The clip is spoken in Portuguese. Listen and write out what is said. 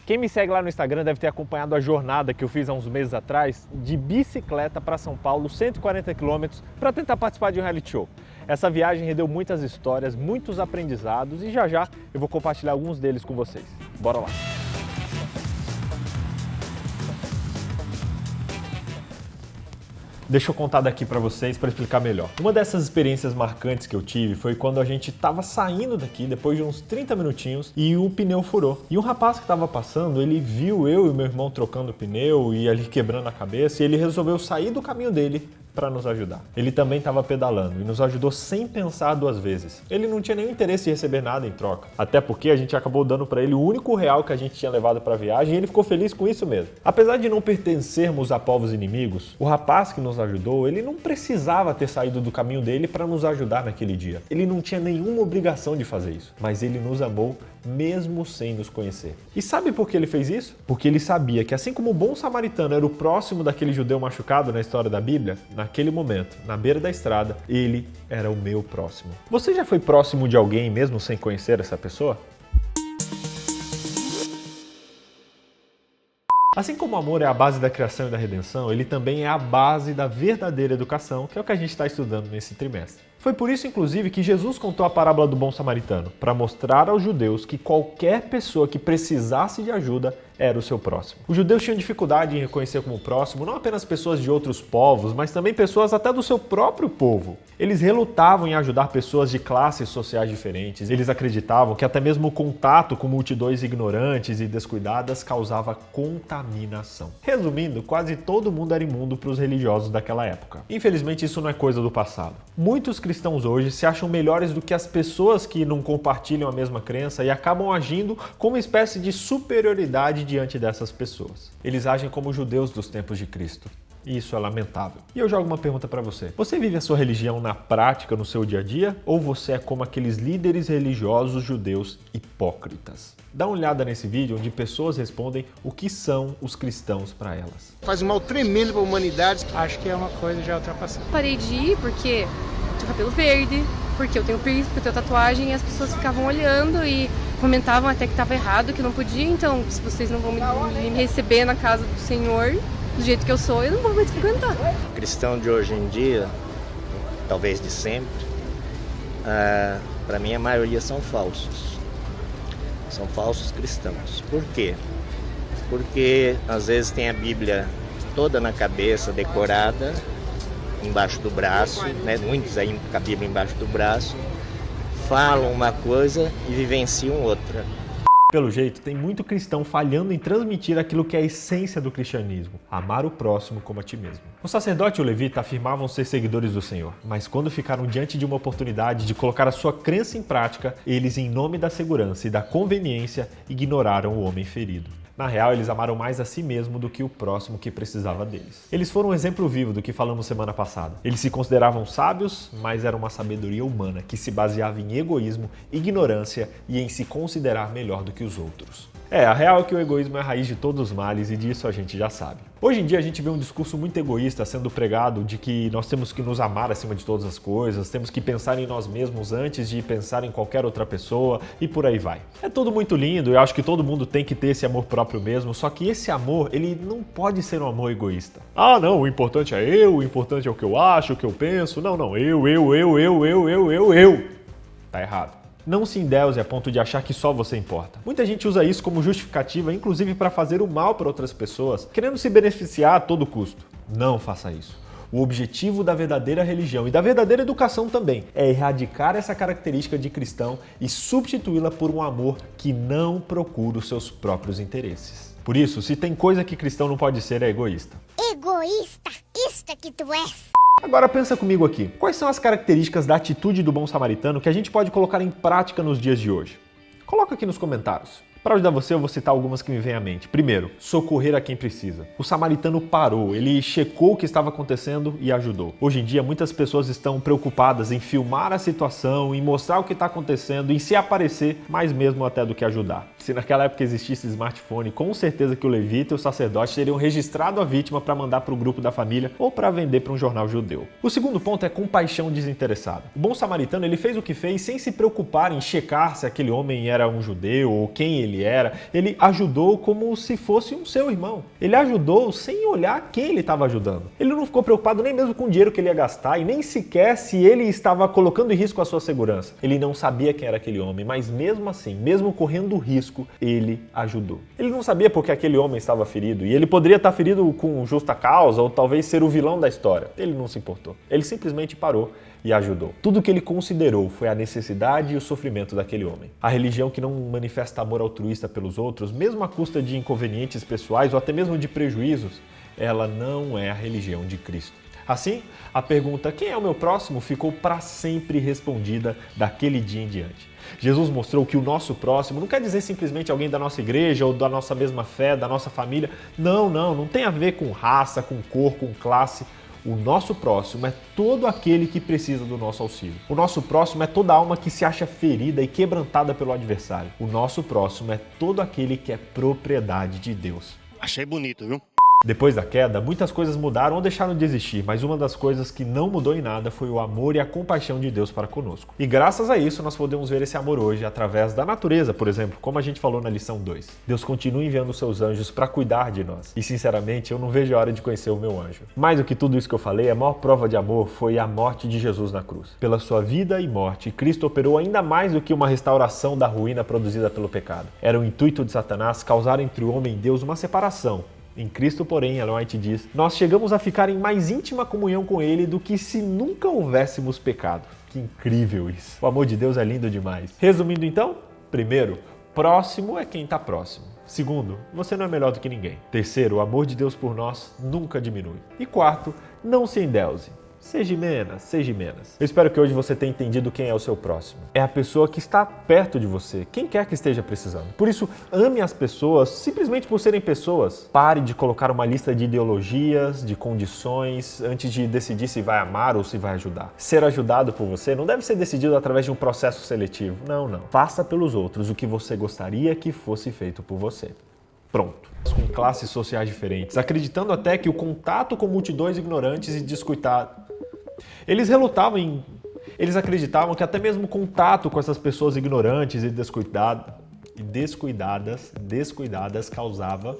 Quem me segue lá no Instagram deve ter acompanhado a jornada que eu fiz há uns meses atrás de bicicleta para São Paulo, 140 km, para tentar participar de um reality show. Essa viagem rendeu muitas histórias, muitos aprendizados e já eu vou compartilhar alguns deles com vocês. Bora lá! Deixa eu contar daqui para vocês para explicar melhor. Uma dessas experiências marcantes que eu tive foi quando a gente estava saindo daqui depois de uns 30 minutinhos e o pneu furou. E um rapaz que estava passando, ele viu eu e meu irmão trocando o pneu e ali quebrando a cabeça e ele resolveu sair do caminho dele para nos ajudar. Ele também estava pedalando e nos ajudou sem pensar duas vezes. Ele não tinha nenhum interesse em receber nada em troca, até porque a gente acabou dando para ele o único real que a gente tinha levado para a viagem e ele ficou feliz com isso mesmo. Apesar de não pertencermos a povos inimigos, o rapaz que nos ajudou, ele não precisava ter saído do caminho dele para nos ajudar naquele dia. Ele não tinha nenhuma obrigação de fazer isso, mas ele nos amou mesmo sem nos conhecer. E sabe por que ele fez isso? Porque ele sabia que assim como o bom samaritano era o próximo daquele judeu machucado na história da Bíblia, naquele momento, na beira da estrada, ele era o meu próximo. Você já foi próximo de alguém mesmo sem conhecer essa pessoa? Assim como o amor é a base da criação e da redenção, ele também é a base da verdadeira educação, que é o que a gente está estudando nesse trimestre. Foi por isso, inclusive, que Jesus contou a parábola do bom samaritano, para mostrar aos judeus que qualquer pessoa que precisasse de ajuda era o seu próximo. Os judeus tinham dificuldade em reconhecer como próximo não apenas pessoas de outros povos, mas também pessoas até do seu próprio povo. Eles relutavam em ajudar pessoas de classes sociais diferentes. Eles acreditavam que até mesmo o contato com multidões ignorantes e descuidadas causava contaminação. Resumindo, quase todo mundo era imundo para os religiosos daquela época. Infelizmente, isso não é coisa do passado. Muitos cristãos hoje se acham melhores do que as pessoas que não compartilham a mesma crença e acabam agindo com uma espécie de superioridade diante dessas pessoas. Eles agem como os judeus dos tempos de Cristo. E isso é lamentável. E eu jogo uma pergunta para você. Você vive a sua religião na prática, no seu dia a dia? Ou você é como aqueles líderes religiosos judeus hipócritas? Dá uma olhada nesse vídeo onde pessoas respondem o que são os cristãos para elas. Faz um mal tremendo para a humanidade. Acho que é uma coisa já ultrapassada. Parei de ir porque tinha cabelo verde, porque eu tenho piercing, porque eu tenho tatuagem, e as pessoas ficavam olhando e comentavam até que estava errado, que não podia. Então, se vocês não vão me receber na casa do Senhor, do jeito que eu sou, eu não vou mais frequentar. Cristão de hoje em dia, talvez de sempre, para mim a maioria são falsos. São falsos cristãos. Por quê? Porque às vezes tem a Bíblia toda na cabeça, decorada, embaixo do braço, né? Muitos aí com a Bíblia embaixo do braço, falam uma coisa e vivenciam outra. Pelo jeito, tem muito cristão falhando em transmitir aquilo que é a essência do cristianismo, amar o próximo como a ti mesmo. O sacerdote e o levita afirmavam ser seguidores do Senhor, mas quando ficaram diante de uma oportunidade de colocar a sua crença em prática, eles, em nome da segurança e da conveniência, ignoraram o homem ferido. Na real, eles amaram mais a si mesmo do que o próximo que precisava deles. Eles foram um exemplo vivo do que falamos semana passada. Eles se consideravam sábios, mas era uma sabedoria humana que se baseava em egoísmo, ignorância e em se considerar melhor do que os outros. A real é que o egoísmo é a raiz de todos os males e disso a gente já sabe. Hoje em dia a gente vê um discurso muito egoísta sendo pregado de que nós temos que nos amar acima de todas as coisas, temos que pensar em nós mesmos antes de pensar em qualquer outra pessoa e por aí vai. É tudo muito lindo, eu acho que todo mundo tem que ter esse amor próprio mesmo, só que esse amor, ele não pode ser um amor egoísta. Ah não, o importante é eu, o importante é o que eu acho, o que eu penso, não, eu. Tá errado. Não se endeuse a ponto de achar que só você importa. Muita gente usa isso como justificativa, inclusive para fazer o mal para outras pessoas, querendo se beneficiar a todo custo. Não faça isso. O objetivo da verdadeira religião e da verdadeira educação também é erradicar essa característica de cristão e substituí-la por um amor que não procura os seus próprios interesses. Por isso, se tem coisa que cristão não pode ser, é egoísta. Egoísta, isto que tu és. Agora pensa comigo aqui, quais são as características da atitude do bom samaritano que a gente pode colocar em prática nos dias de hoje? Coloca aqui nos comentários. Para ajudar você, eu vou citar algumas que me vêm à mente. Primeiro, socorrer a quem precisa. O samaritano parou, ele checou o que estava acontecendo e ajudou. Hoje em dia, muitas pessoas estão preocupadas em filmar a situação, em mostrar o que está acontecendo, em se aparecer, mais mesmo até do que ajudar. Se naquela época existisse smartphone, com certeza que o levita e o sacerdote teriam registrado a vítima para mandar para o grupo da família ou para vender para um jornal judeu. O segundo ponto é compaixão desinteressada. O bom samaritano ele fez o que fez sem se preocupar em checar se aquele homem era um judeu ou quem ele era. Ele ajudou como se fosse um seu irmão. Ele ajudou sem olhar quem ele estava ajudando. Ele não ficou preocupado nem mesmo com o dinheiro que ele ia gastar e nem sequer se ele estava colocando em risco a sua segurança. Ele não sabia quem era aquele homem, mas mesmo assim, mesmo correndo risco, ele ajudou. Ele não sabia porque aquele homem estava ferido e ele poderia estar ferido com justa causa ou talvez ser o vilão da história. Ele não se importou. Ele simplesmente parou e ajudou. Tudo que ele considerou foi a necessidade e o sofrimento daquele homem. A religião que não manifesta amor altruísta pelos outros, mesmo à custa de inconvenientes pessoais ou até mesmo de prejuízos, ela não é a religião de Cristo. Assim, a pergunta quem é o meu próximo ficou para sempre respondida daquele dia em diante. Jesus mostrou que o nosso próximo não quer dizer simplesmente alguém da nossa igreja ou da nossa mesma fé, da nossa família. Não tem a ver com raça, com cor, com classe. O nosso próximo é todo aquele que precisa do nosso auxílio. O nosso próximo é toda alma que se acha ferida e quebrantada pelo adversário. O nosso próximo é todo aquele que é propriedade de Deus. Achei bonito, viu? Depois da queda, muitas coisas mudaram ou deixaram de existir, mas uma das coisas que não mudou em nada foi o amor e a compaixão de Deus para conosco. E graças a isso, nós podemos ver esse amor hoje através da natureza, por exemplo, como a gente falou na lição 2. Deus continua enviando os seus anjos para cuidar de nós. E sinceramente, eu não vejo a hora de conhecer o meu anjo. Mais do que tudo isso que eu falei, a maior prova de amor foi a morte de Jesus na cruz. Pela sua vida e morte, Cristo operou ainda mais do que uma restauração da ruína produzida pelo pecado. Era o intuito de Satanás causar entre o homem e Deus uma separação. Em Cristo, porém, Ellen White diz, nós chegamos a ficar em mais íntima comunhão com Ele do que se nunca houvéssemos pecado. Que incrível isso! O amor de Deus é lindo demais. Resumindo então, primeiro, próximo é quem está próximo. Segundo, você não é melhor do que ninguém. Terceiro, o amor de Deus por nós nunca diminui. E quarto, não se endeuse. Seja menos. Eu espero que hoje você tenha entendido quem é o seu próximo. É a pessoa que está perto de você, quem quer que esteja precisando. Por isso, ame as pessoas simplesmente por serem pessoas. Pare de colocar uma lista de ideologias, de condições, antes de decidir se vai amar ou se vai ajudar. Ser ajudado por você não deve ser decidido através de um processo seletivo. Não. Faça pelos outros o que você gostaria que fosse feito por você. Pronto. Com classes sociais diferentes, acreditando até que o contato com multidões ignorantes e descuidados... Eles acreditavam que até mesmo o contato com essas pessoas ignorantes e descuidadas causava...